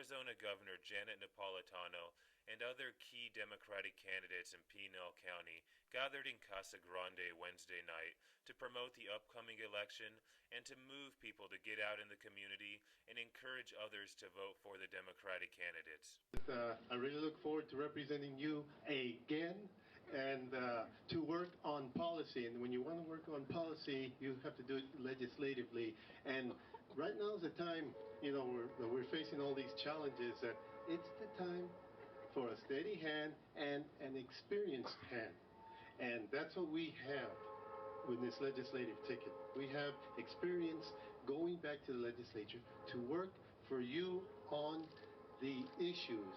Arizona Governor Janet Napolitano and other key Democratic candidates in Pinal County gathered in Casa Grande Wednesday night to promote the upcoming election and to move people to get out in the community and encourage others to vote for the Democratic candidates. I really look forward to representing you again and to work on policy. And when you want to work on policy, you have to do it legislatively. And right now is the time, we're facing all these challenges, that it's the time for a steady hand and an experienced hand. And that's what we have with this legislative ticket. We have experience going back to the legislature to work for you on the issues.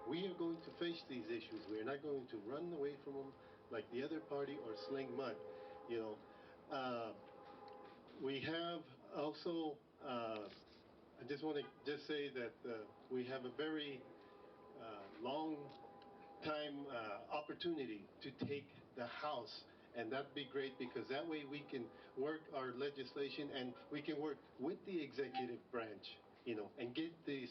We are going to face these issues. We are not going to run away from them like the other party or sling mud. We have also, I just want to say that we have a very long time opportunity to take the House, and that'd be great, because that way we can work our legislation and we can work with the executive branch, and get these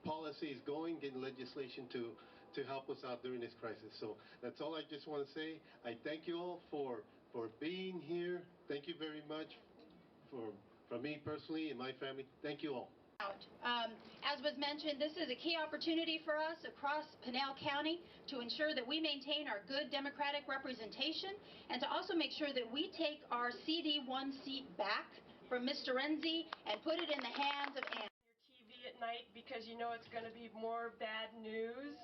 policies going, get legislation to help us out during this crisis. So that's all I just want to say. I thank you all for being here. Thank you very much from me personally and my family. Thank you all. As was mentioned, this is a key opportunity for us across Pinal County to ensure that we maintain our good Democratic representation and to also make sure that we take our CD1 seat back from Mr. Renzi and put it in the hands of Ann. Your TV at night because you know it's going to be more bad news?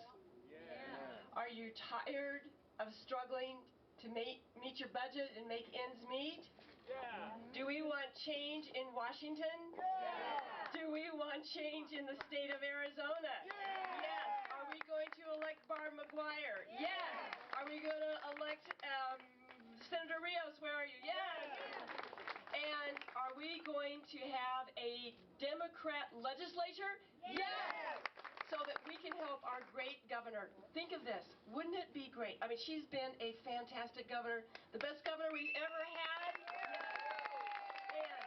Yeah. Are you tired of struggling to meet your budget and make ends meet? Yeah. Do we want change in Washington? Yeah. Do we want change in the state of Arizona? Yeah. Yes. Are we going to elect Barb McGuire? Yeah. Yes. Are we going to elect Senator Rios? Where are you? Yes. And are we going to have a Democrat legislature? Yes. So that we can help our great governor. Think of this. Wouldn't it be great? I mean, she's been a fantastic governor, the best governor we've ever had. And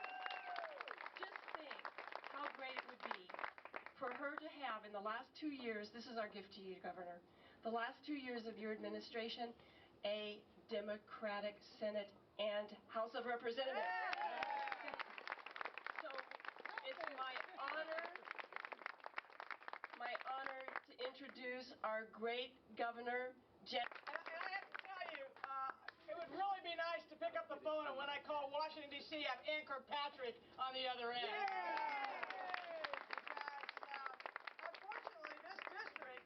just think how great it would be for her to have in the last 2 years, this is our gift to you, Governor, the last 2 years of your administration, a Democratic Senate and House of Representatives. So it's my honor to introduce our great governor, Jen. And I have to tell you, it would really be nice to pick up the phone, and when I call Washington, D.C., have Anchor Patrick on the other end. Yeah. Because, unfortunately, this district,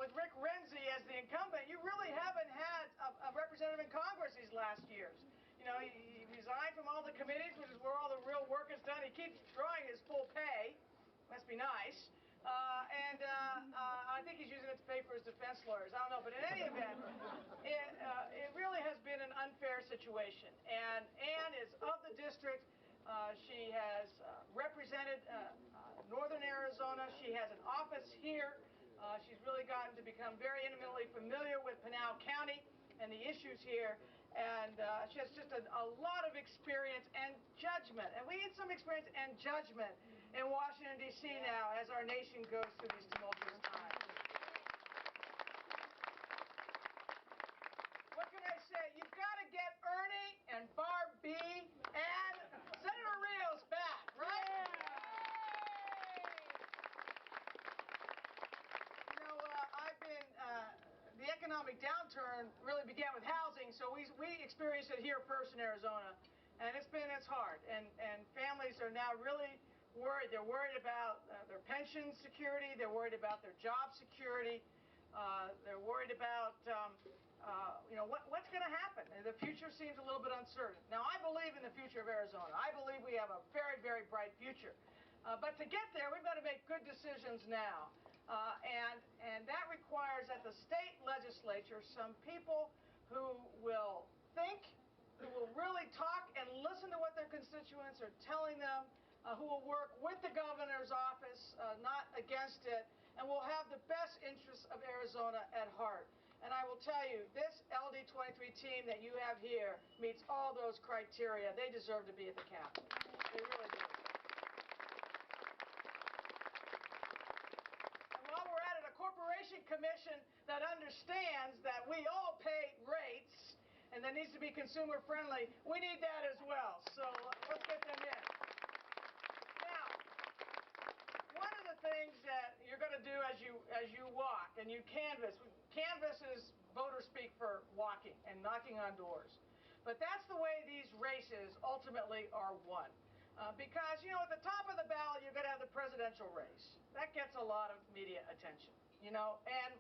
with Rick Renzi as the incumbent, you really haven't had a representative in Congress these last years. He resigned from all the committees, which is where all the real work is done. He keeps drawing his full pay. Must be nice. I think he's using it to pay for his defense lawyers. I don't know, but in any event, it really has been an unfair situation. And Ann is of the district. She has represented northern Arizona. She has an office here. She's really gotten to become very intimately familiar with Pinal County and the issues here. And she has just a lot of experience and judgment. And we need some experience and judgment in Washington, D.C. now as our nation goes through these tumultuous times. What can I say? You've got to get Ernie and Barb B. and Senator Rios back, right? I've been, the economic downturn really began with housing, so we experienced it here first in Arizona. And it's hard. And families are now really worried. They're worried about their pension security. They're worried about their job security. They're worried about, what's going to happen. The future seems a little bit uncertain. Now, I believe in the future of Arizona. I believe we have a very, very bright future. But to get there, we've got to make good decisions now. And that requires at the state legislature some people who will think, who will really talk and listen to what their constituents are telling them, who will work with the governor's office, not against it, and will have the best interests of Arizona at heart. And I will tell you, this LD23 team that you have here meets all those criteria. They deserve to be at the Capitol. They really do. commission that understands that we all pay rates and that needs to be consumer friendly. We need that as well. So let's get them in. Now, one of the things that you're going to do as you walk and you canvass is voter speak for walking and knocking on doors. But that's the way these races ultimately are won. Because, you know, at the top of the ballot, you're going to have the presidential race. That gets a lot of media attention, you know, and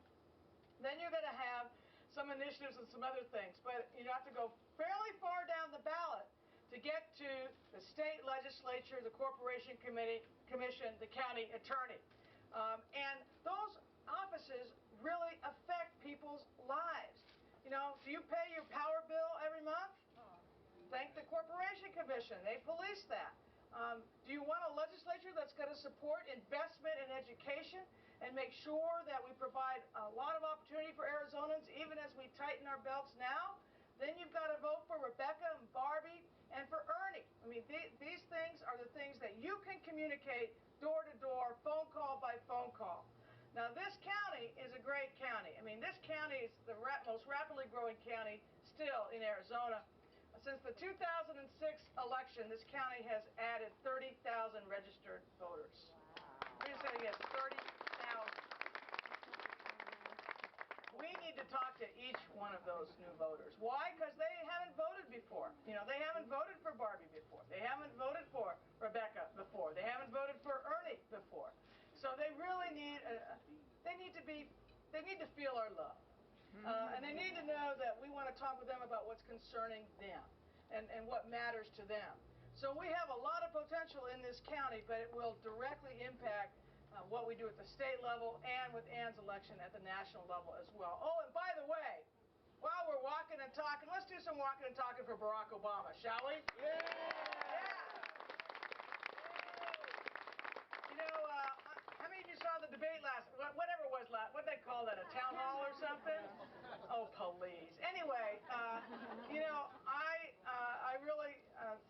then you're going to have some initiatives and some other things. But you have to go fairly far down the ballot to get to the state legislature, the corporation commission, the county attorney. And those offices really affect people's lives. You know, do you pay your power bill every month? Thank the corporation commission. They police that. Do you want a legislature that's going to support investment in education and make sure that we provide a lot of opportunity for Arizonans even as we tighten our belts now? Then you've got to vote for Rebecca and Barbie and for Ernie. I mean, these things are the things that you can communicate door to door, phone call by phone call. Now, this county is a great county. I mean, this county is the most rapidly growing county still in Arizona. Since the 2006 election, this county has added 30,000 registered voters. Wow. Let me say it again, 30,000. We need to talk to each one of those new voters. Why? Because they haven't voted before. You know, they haven't voted for Barbie before. They haven't voted for Rebecca before. They haven't voted for Ernie before. So they really need, they need to feel our love. And they need to know that we want to talk with them about what's concerning them and what matters to them. So we have a lot of potential in this county, but it will directly impact what we do at the state level and with Ann's election at the national level as well. Oh, and by the way, while we're walking and talking, let's do some walking and talking for Barack Obama, shall we? Yeah! You know, how many of you saw the debate whatever it was what they call that, a town hall or something? Oh, please. Anyway, you know, I really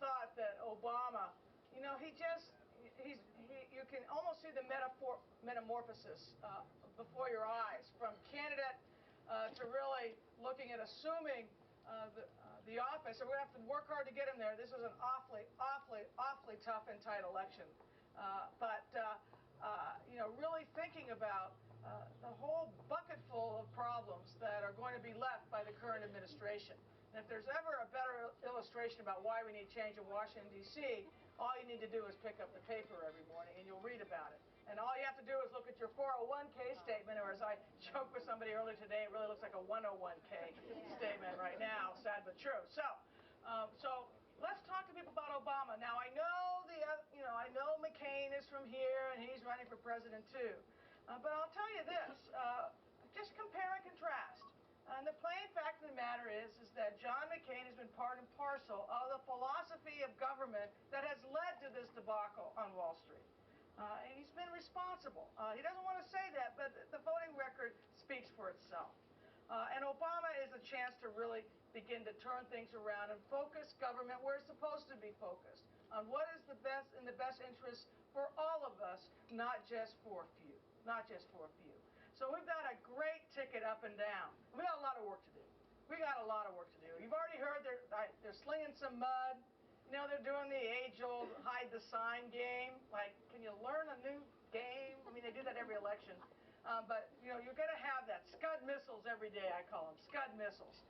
thought that Obama, you know, you can almost see the metamorphosis before your eyes, from candidate to really looking at assuming the office. And we're going to have to work hard to get him there. This is an awfully tough and tight election. You know, really thinking about the whole bucket full of problems that are going to be left by the current administration. And if there's ever a better illustration about why we need change in Washington, D.C., all you need to do is pick up the paper every morning and you'll read about it. And all you have to do is look at your 401k statement, or as I joked with somebody earlier today, it really looks like a 101k statement right now, sad but true. So let's talk to people about Obama. Now, I know McCain is from here and he's running for president too. But I'll tell you this, just compare and contrast. And the plain fact of the matter is that John McCain has been part and parcel of the philosophy of government that has led to this debacle on Wall Street. And he's been responsible. He doesn't want to say that, but the voting record speaks for itself. And Obama is a chance to really begin to turn things around and focus government where it's supposed to be focused, on what is in the best interest for all of us, not just for a few. Not just for a few. So we've got a great ticket up and down. We got a lot of work to do. You've already heard they're slinging some mud. You know, they're doing the age-old hide the sign game. Like, can you learn a new game? I mean, they do that every election. But, you know, you're going to have that. Scud missiles every day, I call them. Scud missiles.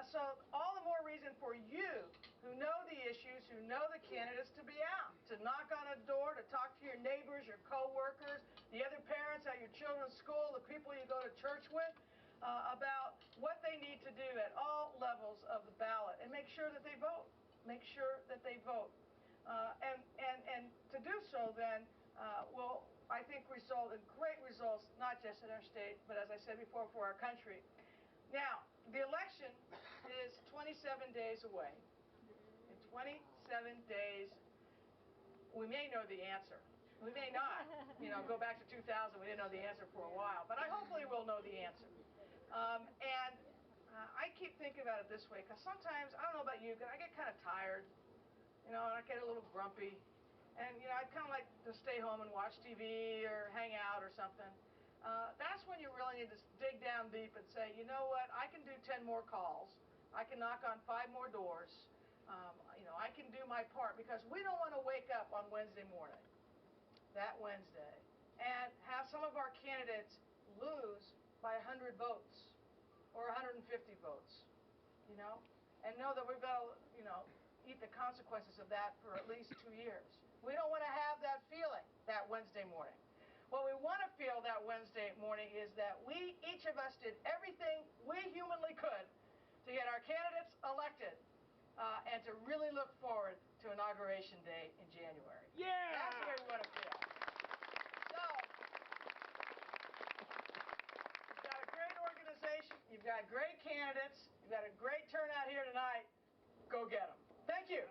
So all the more reason for you who know the issues, who know the candidates, to be out, to knock on a door, to talk to your neighbors, your co-workers, the other parents at your children's school, the people you go to church with, about what they need to do at all levels of the ballot, and make sure that they vote. Make sure that they vote. And to do so then will, I think, result in great results, not just in our state, but as I said before, for our country. Now, the election is 27 days away. In 27 days, we may know the answer. We may not. You know, go back to 2000, we didn't know the answer for a while. But hopefully we'll know the answer. I keep thinking about it this way, because sometimes, I don't know about you, but I get kind of tired, you know, and I get a little grumpy. And, you know, I'd kind of like to stay home and watch TV or hang out or something. that's when you really need to dig down deep and say, you know what, I can do 10 more calls. I can knock on 5 more doors. I can do my part, because we don't want to wake up on Wednesday morning, that Wednesday, and have some of our candidates lose by 100 votes or 150 votes, and know that we've got to, eat the consequences of that for at least 2 years. We don't want to have that feeling that Wednesday morning. What we want to feel that Wednesday morning is that each of us did everything we humanly could to get our candidates elected, and to really look forward to Inauguration Day in January. Yeah! That's the way we want to feel. So, you've got a great organization, you've got great candidates, you've got a great turnout here tonight. Go get them. Thank you.